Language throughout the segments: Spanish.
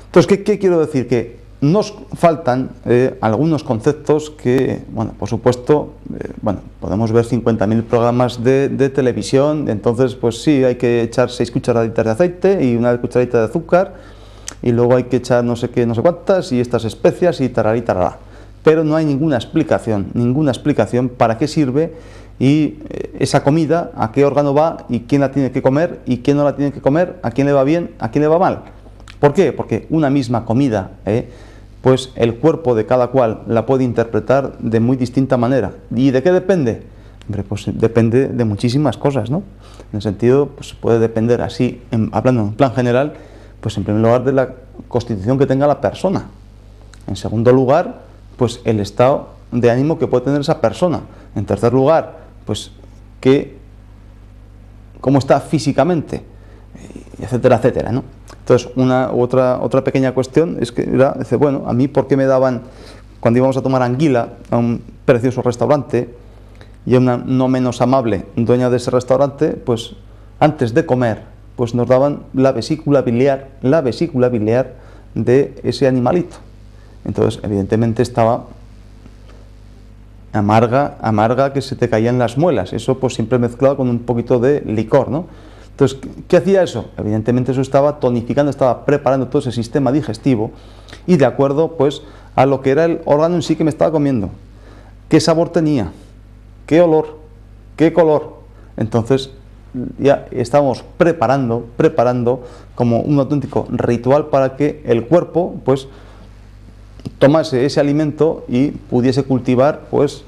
Entonces, ¿qué quiero decir? Que nos faltan algunos conceptos que, bueno, por supuesto, bueno, podemos ver 50.000 programas de televisión, entonces, pues sí, hay que echar 6 cucharaditas de aceite y una cucharadita de azúcar, y luego hay que echar no sé qué, no sé cuántas, y estas especias, y tarará y tarará. Pero no hay ninguna explicación para qué sirve y esa comida, a qué órgano va, y quién la tiene que comer, y quién no la tiene que comer, a quién le va bien, a quién le va mal. ¿Por qué? Porque una misma comida, pues el cuerpo de cada cual la puede interpretar de muy distinta manera. ¿Y de qué depende? Hombre, pues depende de muchísimas cosas, ¿no? En el sentido, pues puede depender así, hablando en plan general, pues en primer lugar de la constitución que tenga la persona. En segundo lugar, pues el estado de ánimo que puede tener esa persona. En tercer lugar, pues cómo está físicamente, etcétera, etcétera, ¿no? Entonces, otra pequeña cuestión es que, dice, bueno, a mí, ¿por qué me daban, cuando íbamos a tomar anguila a un precioso restaurante, y a una no menos amable dueña de ese restaurante, pues antes de comer, pues nos daban la vesícula biliar de ese animalito? Entonces, evidentemente estaba amarga que se te caían las muelas, eso pues siempre mezclado con un poquito de licor, ¿no? Entonces, ¿qué hacía eso? Evidentemente eso estaba tonificando, estaba preparando todo ese sistema digestivo y de acuerdo pues a lo que era el órgano en sí que me estaba comiendo. ¿Qué sabor tenía? ¿Qué olor? ¿Qué color? Entonces ya estábamos preparando como un auténtico ritual para que el cuerpo pues tomase ese alimento y pudiese cultivar pues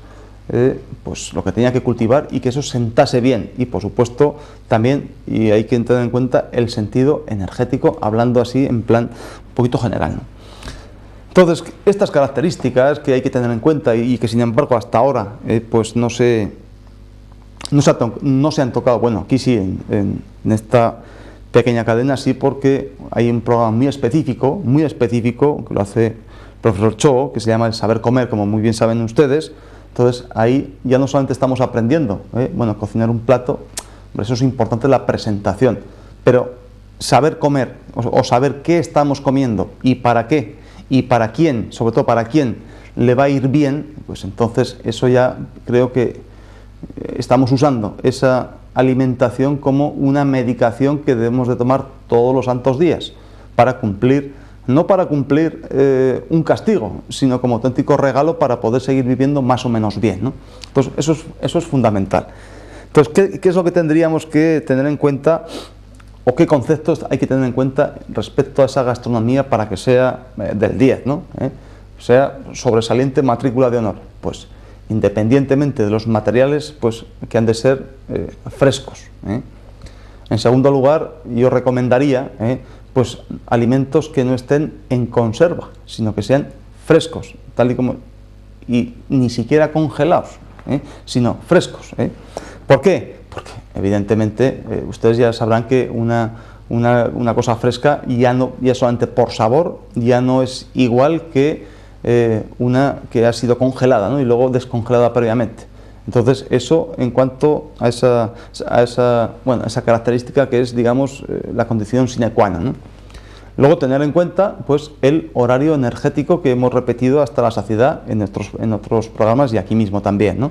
lo que tenía que cultivar y que eso sentase bien. Y por supuesto también, y hay que tener en cuenta el sentido energético, hablando así en plan un poquito general, ¿no? Entonces, estas características que hay que tener en cuenta y que sin embargo hasta ahora pues no se han tocado, bueno, aquí sí, en esta pequeña cadena sí, porque hay un programa muy específico que lo hace el profesor Cho, que se llama El Saber Comer, como muy bien saben ustedes. Entonces ahí ya no solamente estamos aprendiendo, bueno, cocinar un plato, eso es importante, la presentación, pero saber comer o saber qué estamos comiendo y para qué y para quién, sobre todo para quién le va a ir bien, pues entonces eso ya creo que estamos usando esa alimentación como una medicación que debemos de tomar todos los santos días para cumplir, no para cumplir un castigo, sino como auténtico regalo para poder seguir viviendo más o menos bien, ¿no? Entonces eso es fundamental. Entonces, ¿qué es lo que tendríamos que tener en cuenta o qué conceptos hay que tener en cuenta respecto a esa gastronomía para que sea del 10, ¿no? Sea sobresaliente, matrícula de honor? Pues independientemente de los materiales, pues que han de ser frescos. En segundo lugar, yo recomendaría pues alimentos que no estén en conserva, sino que sean frescos, tal y como, y ni siquiera congelados, sino frescos. ¿Por qué? Porque evidentemente ustedes ya sabrán que una cosa fresca ya solamente por sabor ya no es igual que una que ha sido congelada, ¿no? Y luego descongelada previamente. Entonces eso en cuanto a esa característica que es, digamos, la condición sine qua non, ¿no? Luego tener en cuenta pues el horario energético que hemos repetido hasta la saciedad en otros programas y aquí mismo también, ¿no?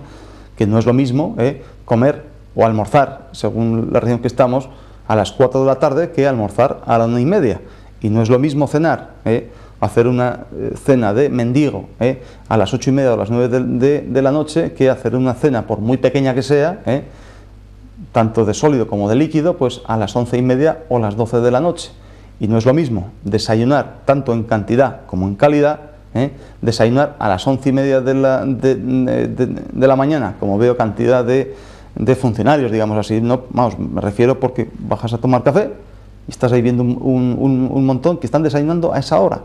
Que no es lo mismo comer o almorzar, según la región que estamos, a las 4 de la tarde que almorzar a la 1:30, y no es lo mismo cenar, hacer una cena de mendigo a las 8:30 o a las 9 de la noche que hacer una cena, por muy pequeña que sea, tanto de sólido como de líquido, pues a las 11:30 o las 12 de la noche. Y no es lo mismo desayunar tanto en cantidad como en calidad, desayunar a las 11:30 de la mañana, como veo cantidad de funcionarios, digamos así, no, vamos, me refiero porque bajas a tomar café y estás ahí viendo un montón que están desayunando a esa hora,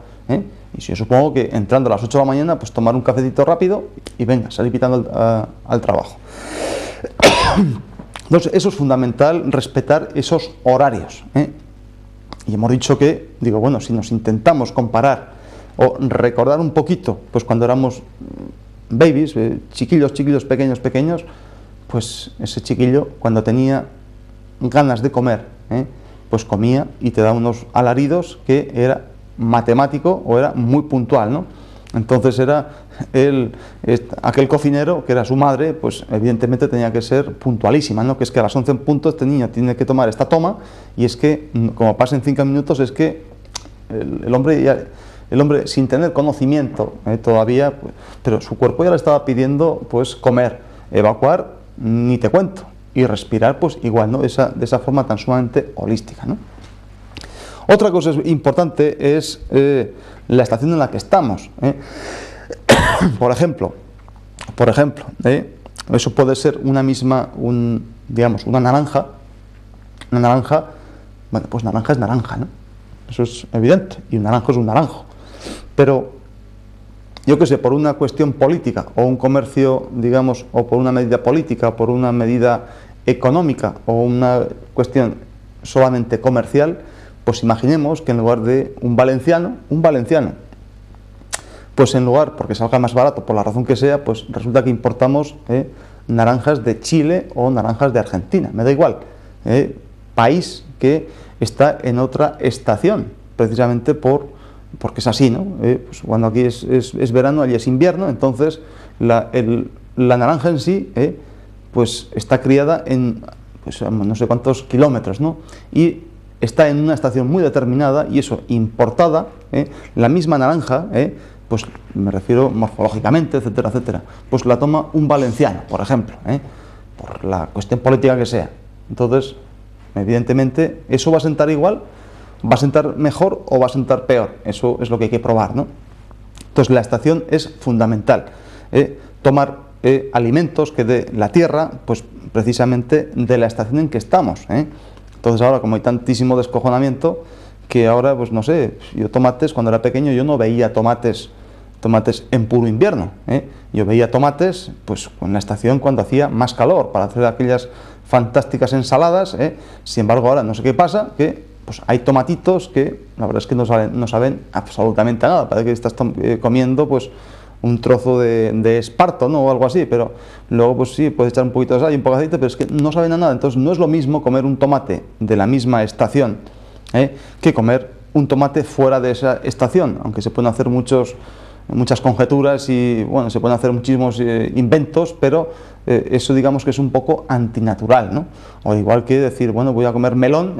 y si yo supongo que entrando a las 8 de la mañana, pues tomar un cafecito rápido y venga, salir pitando al trabajo. Entonces eso es fundamental, respetar esos horarios, y hemos dicho que, digo, bueno, si nos intentamos comparar o recordar un poquito, pues cuando éramos babies, chiquillos pequeños, pues ese chiquillo cuando tenía ganas de comer, pues comía y te daba unos alaridos que era matemático o era muy puntual, ¿no? Entonces era aquel cocinero que era su madre, pues evidentemente tenía que ser puntualísima, ¿no? Que es que a las 11 en punto este niño tiene que tomar esta toma, y es que como pasen 5 minutos es que el hombre sin tener conocimiento todavía, pues, pero su cuerpo ya le estaba pidiendo pues comer, evacuar, ni te cuento, y respirar pues igual, ¿no? De esa forma tan sumamente holística, ¿no? Otra cosa importante es la estación en la que estamos. Por ejemplo, eso puede ser digamos, una naranja. Una naranja, bueno, pues naranja es naranja, ¿no? Eso es evidente, y un naranjo es un naranjo. Pero, yo qué sé, por una cuestión política, o un comercio, digamos, o por una medida política, o por una medida económica, o una cuestión solamente comercial, pues imaginemos que en lugar de un valenciano, pues en lugar, porque salga más barato por la razón que sea, pues resulta que importamos naranjas de Chile o naranjas de Argentina, me da igual, país que está en otra estación, precisamente porque es así, ¿no? Pues cuando aquí es verano, allí es invierno, entonces la naranja en sí, pues está criada en pues, no sé cuántos kilómetros, ¿no? Y está en una estación muy determinada, y eso, importada, la misma naranja, pues me refiero morfológicamente, etcétera, etcétera, pues la toma un valenciano, por ejemplo, por la cuestión política que sea. Entonces, evidentemente, ¿eso va a sentar igual? ¿Va a sentar mejor o va a sentar peor? Eso es lo que hay que probar, ¿no? Entonces, la estación es fundamental. Tomar alimentos que de la tierra, pues precisamente de la estación en que estamos, Entonces ahora, como hay tantísimo descojonamiento, que ahora, pues no sé, yo tomates, cuando era pequeño yo no veía tomates en puro invierno, Yo veía tomates, pues en la estación cuando hacía más calor, para hacer aquellas fantásticas ensaladas, Sin embargo ahora no sé qué pasa, que pues hay tomatitos que la verdad es que no saben absolutamente a nada, parece que estás comiendo pues un trozo de esparto, ¿no? O algo así, pero luego pues sí, puedes echar un poquito de sal y un poco de aceite, pero es que no saben a nada. Entonces no es lo mismo comer un tomate de la misma estación que comer un tomate fuera de esa estación, aunque se pueden hacer muchas conjeturas y bueno, se pueden hacer muchísimos inventos, pero eso digamos que es un poco antinatural, ¿no? O igual que decir, bueno, voy a comer melón,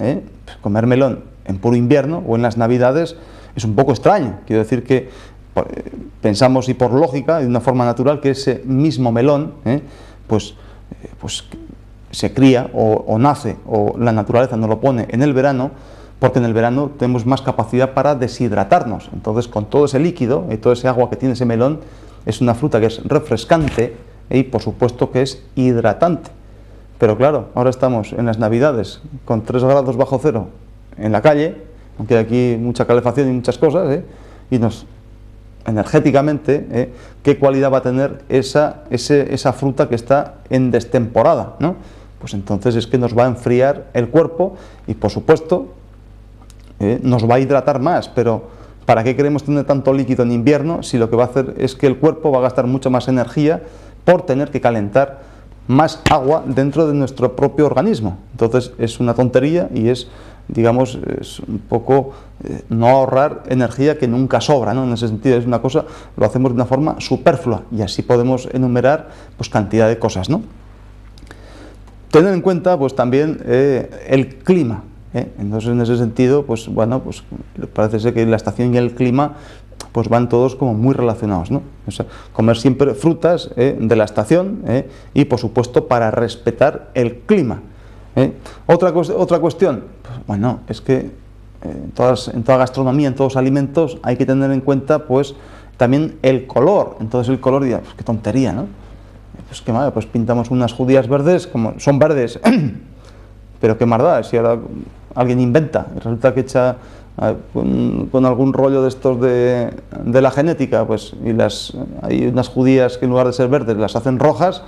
comer melón en puro invierno o en las navidades es un poco extraño. Quiero decir que pensamos, y por lógica, de una forma natural, que ese mismo melón pues se cría o nace, o la naturaleza nos lo pone en el verano, porque en el verano tenemos más capacidad para deshidratarnos. Entonces, con todo ese líquido y todo ese agua que tiene ese melón, es una fruta que es refrescante y por supuesto que es hidratante. Pero claro, ahora estamos en las navidades con 3 grados bajo cero en la calle, aunque hay aquí mucha calefacción y muchas cosas, y energéticamente, ¿qué cualidad va a tener esa fruta que está en destemporada, ¿no? Pues entonces es que nos va a enfriar el cuerpo y por supuesto nos va a hidratar más, pero ¿para qué queremos tener tanto líquido en invierno si lo que va a hacer es que el cuerpo va a gastar mucha más energía por tener que calentar más agua dentro de nuestro propio organismo? Entonces es una tontería y es, digamos, es un poco no ahorrar energía que nunca sobra, ¿no? En ese sentido es una cosa, lo hacemos de una forma superflua, y así podemos enumerar pues cantidad de cosas, ¿no? Tener en cuenta pues también el clima, Entonces en ese sentido pues bueno, pues parece ser que la estación y el clima pues van todos como muy relacionados, ¿no? O sea, comer siempre frutas de la estación y por supuesto para respetar el clima. Otra cuestión, pues, bueno, es que en toda gastronomía, en todos los alimentos hay que tener en cuenta pues también el color. Entonces el color, pues qué tontería, ¿no? Pues qué mal, pues pintamos unas judías verdes, como son verdes, pero qué más da, si ahora alguien inventa y resulta que echa con algún rollo de estos de la genética, pues y hay unas judías que en lugar de ser verdes las hacen rojas,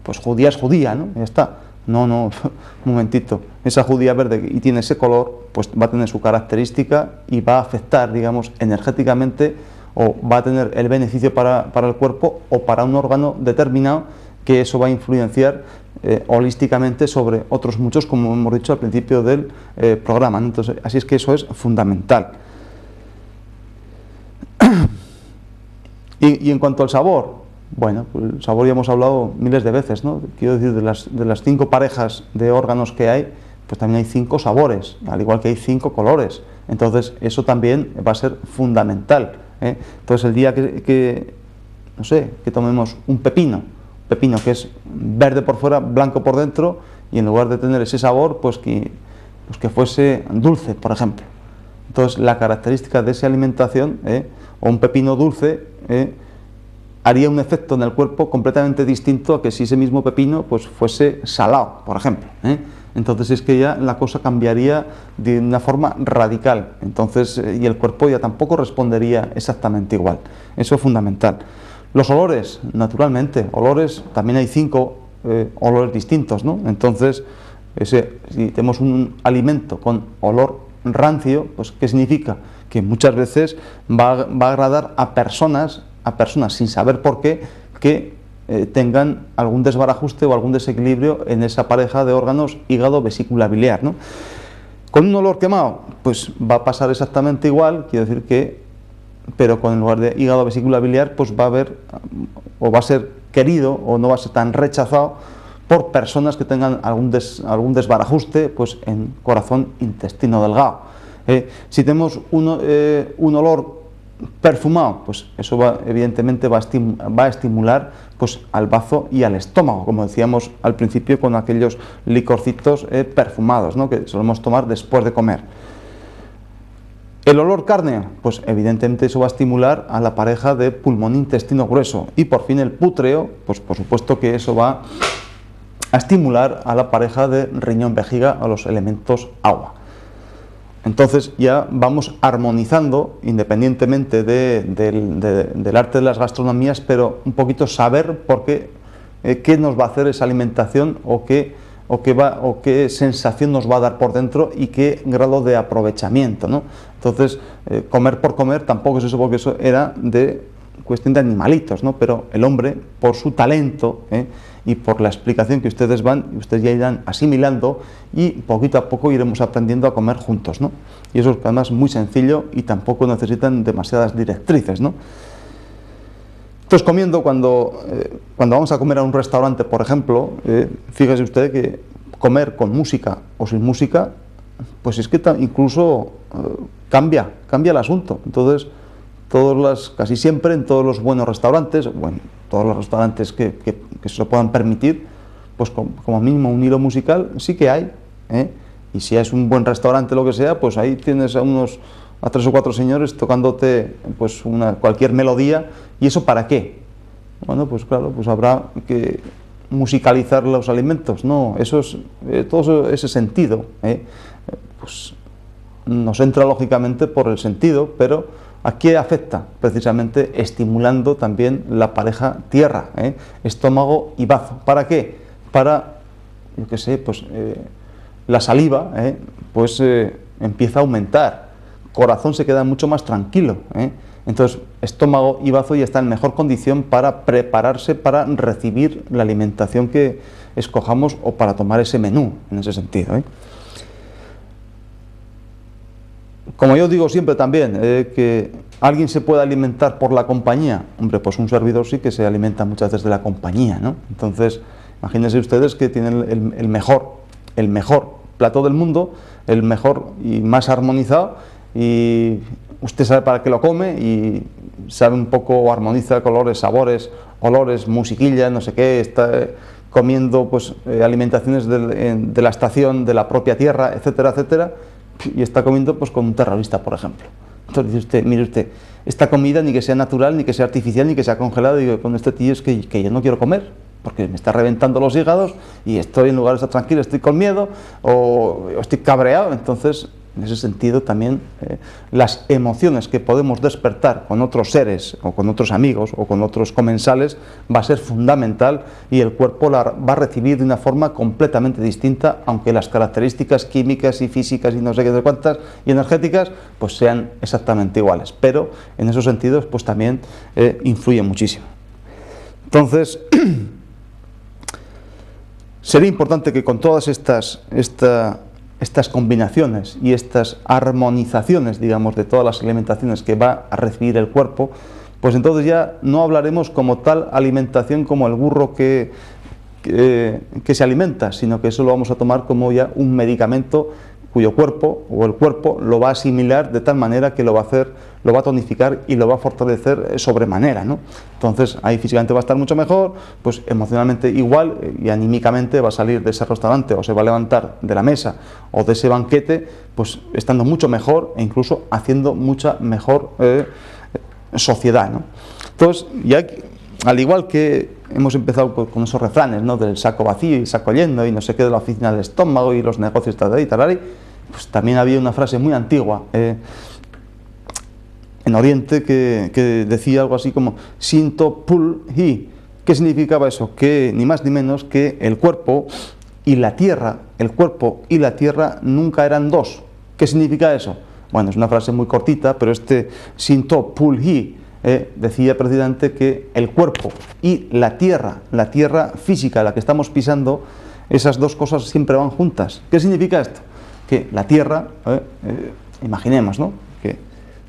pues judía es judía, ¿no? Y ya está. No, un momentito, esa judía verde y tiene ese color, pues va a tener su característica y va a afectar, digamos, energéticamente, o va a tener el beneficio para el cuerpo o para un órgano determinado, que eso va a influenciar holísticamente sobre otros muchos, como hemos dicho al principio del programa, ¿no? Entonces, así es que eso es fundamental. Y en cuanto al sabor, bueno, pues el sabor ya hemos hablado miles de veces, ¿no? Quiero decir, de las 5 parejas de órganos que hay, pues también hay 5 sabores, al igual que hay 5 colores. Entonces, eso también va a ser fundamental, ¿eh? Entonces, el día no sé, que tomemos un pepino que es verde por fuera, blanco por dentro, y en lugar de tener ese sabor, pues que fuese dulce, por ejemplo. Entonces, la característica de esa alimentación, o un pepino dulce, haría un efecto en el cuerpo completamente distinto a que si ese mismo pepino pues fuese salado, por ejemplo, Entonces es que ya la cosa cambiaría de una forma radical, entonces y el cuerpo ya tampoco respondería exactamente igual. Eso es fundamental. Los olores, naturalmente, olores, también hay 5 olores distintos, ¿no? Entonces, si tenemos un alimento con olor rancio, pues ¿qué significa? Que muchas veces va a agradar a personas sin saber por qué, que tengan algún desbarajuste o algún desequilibrio en esa pareja de órganos hígado, vesícula biliar, ¿no? Con un olor quemado, pues va a pasar exactamente igual, quiero decir que, pero con el lugar de hígado, vesícula biliar, pues va a haber, o va a ser querido, o no va a ser tan rechazado por personas que tengan algún desbarajuste, pues en corazón, intestino delgado. Si tenemos un olor perfumado, pues eso evidentemente va a estimular pues al bazo y al estómago, como decíamos al principio con aquellos licorcitos perfumados, ¿no? Que solemos tomar después de comer. El olor cárneo, pues evidentemente eso va a estimular a la pareja de pulmón intestino grueso, y por fin el pútreo, pues por supuesto que eso va a estimular a la pareja de riñón vejiga, a los elementos agua. Entonces ya vamos armonizando, independientemente del arte de las gastronomías, pero un poquito saber por qué nos va a hacer esa alimentación, o qué sensación nos va a dar por dentro y qué grado de aprovechamiento, ¿no? Entonces, comer por comer tampoco es eso, porque eso era de cuestión de animalitos, ¿no? Pero el hombre, por su talento, y por la explicación que ustedes ya irán asimilando, y poquito a poco iremos aprendiendo a comer juntos, ¿no? Y eso es además muy sencillo y tampoco necesitan demasiadas directrices, ¿no? Entonces, comiendo, cuando vamos a comer a un restaurante, por ejemplo, fíjese usted que comer con música o sin música, pues es que incluso cambia el asunto. Entonces, casi siempre en todos los buenos restaurantes, bueno, todos los restaurantes que se lo puedan permitir, pues como mínimo un hilo musical sí que hay, y si es un buen restaurante, lo que sea, pues ahí tienes a 3 o 4 señores tocándote pues cualquier melodía. ¿Y eso para qué? Bueno, pues claro, pues habrá que musicalizar los alimentos, ¿no? Todo ese sentido, pues nos entra lógicamente por el sentido, pero ¿a qué afecta? Precisamente estimulando también la pareja tierra, estómago y bazo. ¿Para qué? Para, yo qué sé, pues la saliva, pues empieza a aumentar, corazón se queda mucho más tranquilo, entonces estómago y bazo ya están en mejor condición para prepararse para recibir la alimentación que escojamos, o para tomar ese menú, en ese sentido, Como yo digo siempre también, que alguien se puede alimentar por la compañía. Hombre, pues un servidor sí que se alimenta muchas veces de la compañía, ¿no? Entonces, imagínense ustedes que tienen el mejor plato del mundo, el mejor y más armonizado, y usted sabe para qué lo come, y sabe un poco, armoniza colores, sabores, olores, musiquilla, no sé qué, está comiendo pues alimentaciones de la estación, de la propia tierra, etcétera, etcétera, y está comiendo pues con un terrorista, por ejemplo. Entonces dice usted, mire usted, esta comida ni que sea natural, ni que sea artificial, ni que sea congelada, digo, con este tío es que yo no quiero comer, porque me está reventando los hígados, y estoy, en lugar de estar tranquilo, estoy con miedo, o estoy cabreado. Entonces, en ese sentido también las emociones que podemos despertar con otros seres, o con otros amigos, o con otros comensales, va a ser fundamental, y el cuerpo la va a recibir de una forma completamente distinta, aunque las características químicas y físicas y no sé qué cuántas y energéticas pues sean exactamente iguales, pero en esos sentidos pues también influye muchísimo. Entonces sería importante que con todas esta estas combinaciones y estas armonizaciones, digamos, de todas las alimentaciones que va a recibir el cuerpo, pues entonces ya no hablaremos como tal alimentación como el burro que se alimenta, sino que eso lo vamos a tomar como ya un medicamento cuyo cuerpo o el cuerpo lo va a asimilar de tal manera que lo va a hacer, lo va a tonificar y lo va a fortalecer sobremanera, ¿no? Entonces ahí físicamente va a estar mucho mejor, pues emocionalmente igual y anímicamente va a salir de ese restaurante o se va a levantar de la mesa o de ese banquete, pues estando mucho mejor e incluso haciendo mucha mejor sociedad, ¿no? Entonces, ya al igual que hemos empezado pues, con esos refranes, ¿no? Del saco vacío y saco lleno y no sé qué de la oficina del estómago y los negocios tal y tal, pues también había una frase muy antigua en Oriente que decía algo así como Sinto Pul Hi. ¿Qué significaba eso? Que ni más ni menos que el cuerpo y la tierra, nunca eran dos. ¿Qué significa eso? Bueno, es una frase muy cortita, pero este Sinto Pul Hi decía precisamente que el cuerpo y la tierra física, la que estamos pisando, esas dos cosas siempre van juntas. ¿Qué significa esto? Que la tierra, imaginemos, ¿no? Que,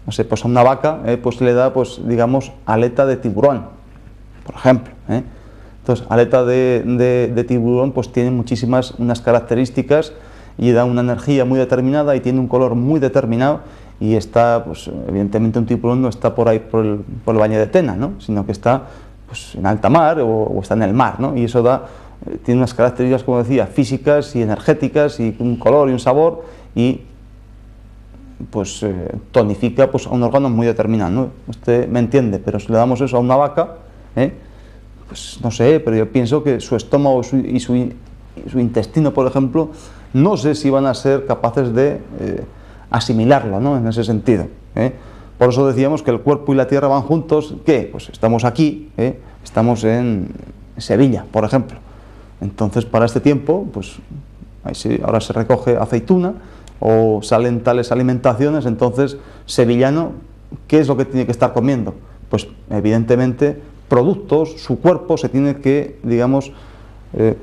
no sé, pues a una vaca pues le da, pues digamos, aleta de tiburón, por ejemplo. Entonces, aleta de tiburón pues tiene unas características y da una energía muy determinada y tiene un color muy determinado. Y está, pues evidentemente un tiburón no está por ahí por el Valle de Tena, ¿no? Sino que está pues, en alta mar o está en el mar, ¿no? Y eso tiene unas características, como decía, físicas y energéticas y un color y un sabor y pues tonifica pues, a un órgano muy determinado, ¿no? Usted me entiende, pero si le damos eso a una vaca, pues no sé, pero yo pienso que su estómago y su intestino, por ejemplo, no sé si van a ser capaces de asimilarlo, ¿no? En ese sentido. Por eso decíamos que el cuerpo y la tierra van juntos. ¿Qué? Pues estamos aquí, estamos en Sevilla, por ejemplo. Entonces, para este tiempo, pues ahora se recoge aceituna o salen tales alimentaciones. Entonces, sevillano, ¿qué es lo que tiene que estar comiendo? Pues evidentemente productos, su cuerpo se tiene que, digamos,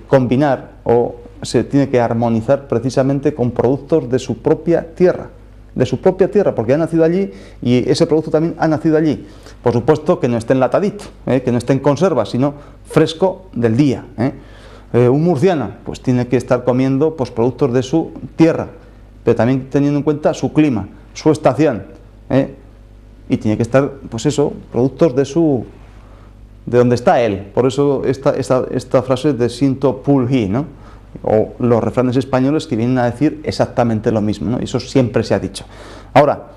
combinar o se tiene que armonizar precisamente con productos de su propia tierra, porque ha nacido allí y ese producto también ha nacido allí. Por supuesto que no esté enlatadito, que no esté en conserva, sino fresco del día. Un murciano pues tiene que estar comiendo pues, productos de su tierra, pero también teniendo en cuenta su clima, su estación, y tiene que estar, pues eso, productos de donde está él. Por eso esta frase de Sinto Pul Hi, ¿no? O los refranes españoles que vienen a decir exactamente lo mismo, ¿no? Eso siempre se ha dicho. Ahora,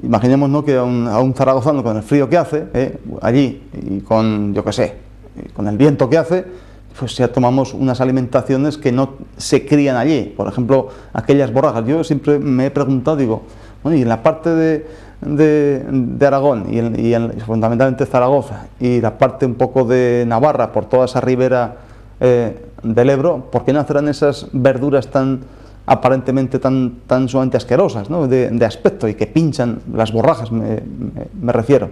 imaginemos, ¿no? Que a un zaragozano con el frío que hace, allí, y con, yo qué sé, con el viento que hace, pues ya tomamos unas alimentaciones que no se crían allí. Por ejemplo, aquellas borrajas. Yo siempre me he preguntado, digo, bueno, y en la parte de Aragón y fundamentalmente Zaragoza y la parte un poco de Navarra, por toda esa ribera del Ebro, ¿por qué no hacerán esas verduras tan aparentemente tan sumamente asquerosas, ¿no? de aspecto y que pinchan las borrajas, me refiero?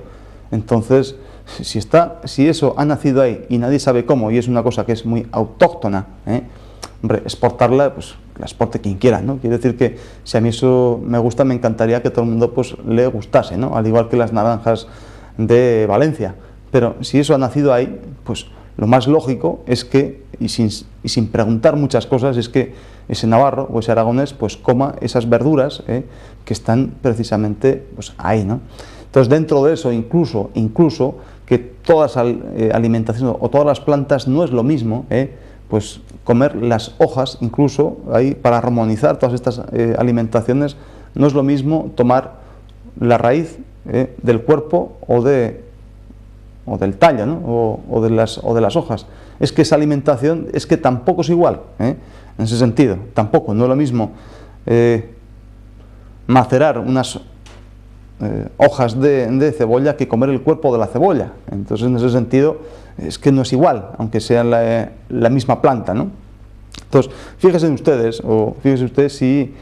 Entonces, si eso ha nacido ahí y nadie sabe cómo, y es una cosa que es muy autóctona, hombre, exportarla, pues la exporte quien quiera, ¿no? Quiere decir que si a mí eso me gusta, me encantaría que todo el mundo pues le gustase, ¿no? Al igual que las naranjas de Valencia. Pero si eso ha nacido ahí, pues lo más lógico es que, y sin preguntar muchas cosas, es que ese navarro o ese aragonés pues coma esas verduras que están precisamente pues ahí, ¿no? Entonces, dentro de eso, incluso que todas las alimentaciones o todas las plantas no es lo mismo, pues comer las hojas, incluso ahí para armonizar todas estas alimentaciones, no es lo mismo tomar la raíz del cuerpo o del tallo, ¿no? o de las hojas. Es que esa alimentación es que tampoco es igual, en ese sentido, tampoco, no es lo mismo macerar unas hojas de cebolla que comer el cuerpo de la cebolla. Entonces, en ese sentido, es que no es igual, aunque sea la misma planta, ¿no? Entonces, fíjense ustedes si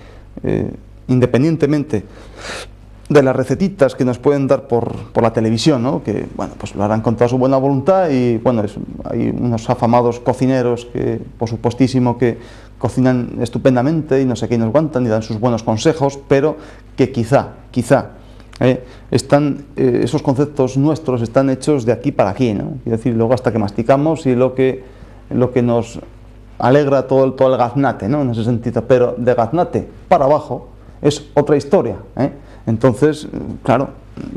independientemente de las recetitas que nos pueden dar por la televisión, ¿no? Que bueno, pues lo harán con toda su buena voluntad y bueno, hay unos afamados cocineros que por supuestísimo que cocinan estupendamente y no sé qué, y nos aguantan y dan sus buenos consejos, pero que quizá esos conceptos nuestros están hechos de aquí para aquí, ¿no? Es decir, luego hasta que masticamos y lo que nos alegra todo el gaznate, ¿no? En ese sentido, pero de gaznate para abajo es otra historia, ¿eh? Entonces, claro,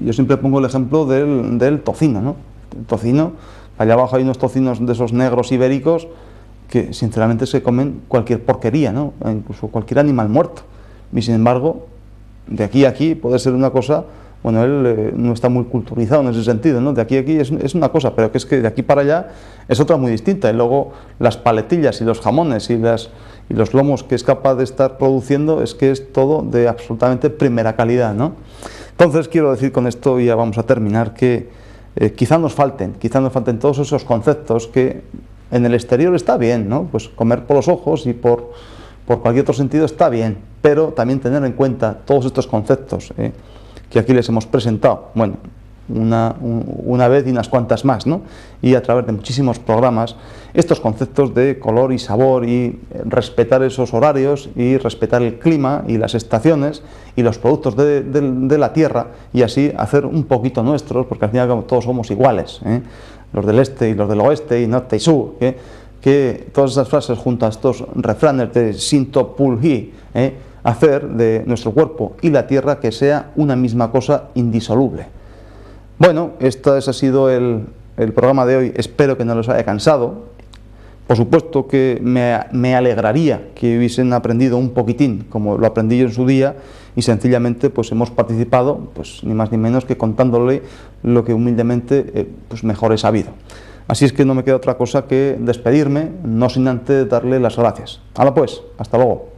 yo siempre pongo el ejemplo del tocino, ¿no? El tocino, allá abajo hay unos tocinos de esos negros ibéricos que sinceramente se comen cualquier porquería, ¿no? Incluso cualquier animal muerto, y sin embargo de aquí a aquí puede ser una cosa, bueno, él no está muy culturizado en ese sentido, ¿no? De aquí a aquí es una cosa, pero que es que de aquí para allá es otra muy distinta, y luego las paletillas y los jamones y los lomos que es capaz de estar produciendo, es que es todo de absolutamente primera calidad, ¿no? Entonces quiero decir con esto, y ya vamos a terminar, que quizá nos falten todos esos conceptos que en el exterior está bien, ¿no? Pues comer por los ojos y por cualquier otro sentido está bien, pero también tener en cuenta todos estos conceptos que aquí les hemos presentado, bueno, una vez y unas cuantas más, ¿no? Y a través de muchísimos programas, estos conceptos de color y sabor, y respetar esos horarios, y respetar el clima y las estaciones y los productos de la tierra, y así hacer un poquito nuestros, porque al final todos somos iguales, los del este y los del oeste, y norte y sur, que todas esas frases junto a estos refranes de Sinto Pulhi, hacer de nuestro cuerpo y la tierra que sea una misma cosa indisoluble. Bueno, este ha sido el programa de hoy, espero que no los haya cansado. Por supuesto que me alegraría que hubiesen aprendido un poquitín, como lo aprendí yo en su día, y sencillamente pues hemos participado, pues ni más ni menos que contándole lo que humildemente pues mejor he sabido. Así es que no me queda otra cosa que despedirme, no sin antes darle las gracias. Hala pues, hasta luego.